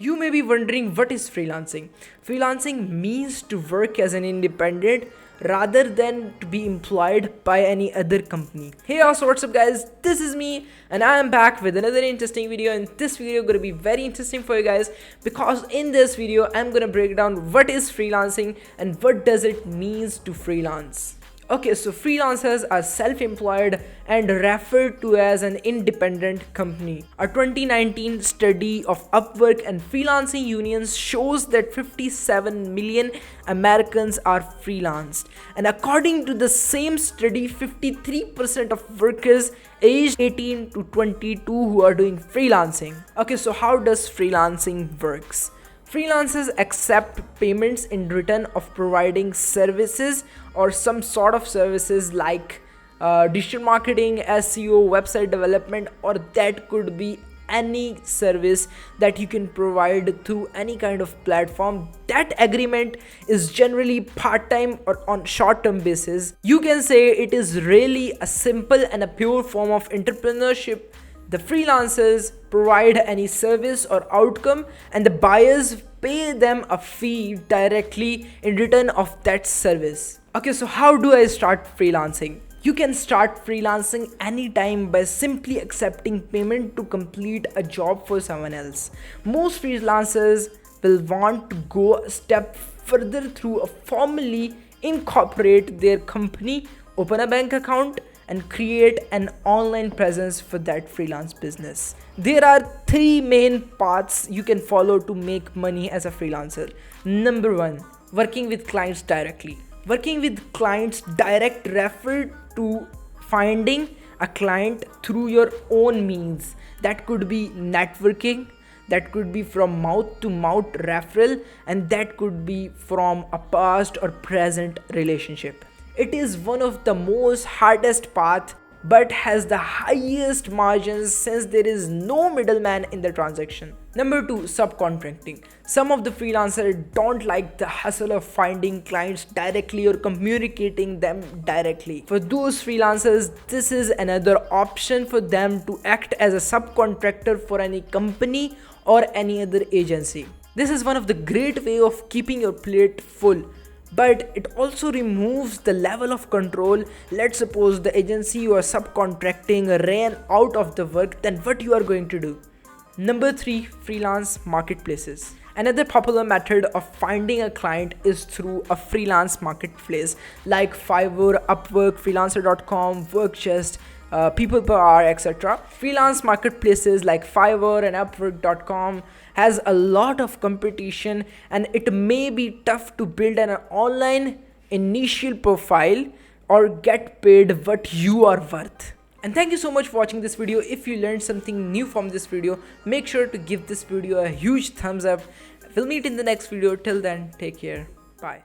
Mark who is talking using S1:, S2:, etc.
S1: You may be wondering, what is freelancing? Freelancing means to work as an independent rather than to be employed by any other company. Hey also, what's up guys, this is me and I am back with another interesting video. And this video gonna be very interesting for you guys because in this video I'm gonna break down what is freelancing and what does it means to freelance. Okay, so freelancers are self-employed and referred to as an independent company. A 2019 study of Upwork and freelancing unions shows that 57 million Americans are freelanced. And according to the same study, 53% of workers aged 18 to 22 who are doing freelancing. Okay, so how does freelancing works? Freelancers accept payments in return of providing services or some sort of services like digital marketing, SEO, website development, or that could be any service that you can provide through any kind of platform. That agreement is generally part-time or on short-term basis. You can say it is really a simple and a pure form of entrepreneurship. The freelancers provide any service or outcome and the buyers pay them a fee directly in return of that service. Okay, so how do I start freelancing? You can start freelancing anytime by simply accepting payment to complete a job for someone else. Most freelancers will want to go a step further through a formally incorporate their company, open a bank account, and create an online presence for that freelance business. There are three main paths you can follow to make money as a freelancer. Number one, working with clients directly. Working with clients direct refer to finding a client through your own means. That could be networking, that could be from mouth to mouth referral, and that could be from a past or present relationship. It is one of the most hardest path but has the highest margins since there is no middleman in the transaction. Number two, subcontracting. Some of the freelancers don't like the hustle of finding clients directly or communicating them directly. For those freelancers, this is another option for them to act as a subcontractor for any company or any other agency. This is one of the great way of keeping your plate full, but it also removes the level of control. Let's suppose the agency you are subcontracting ran out of the work, then what you are going to do? Number three, freelance marketplaces. Another popular method of finding a client is through a freelance marketplace like Fiverr, Upwork, freelancer.com, Workchest, people per hour, etc. Freelance marketplaces like Fiverr and Upwork.com has a lot of competition and it may be tough to build an online initial profile or get paid what you are worth. And thank you so much for watching this video. If you learned something new from this video, make sure to give this video a huge thumbs up. We'll meet in the next video. Till then, take care. Bye.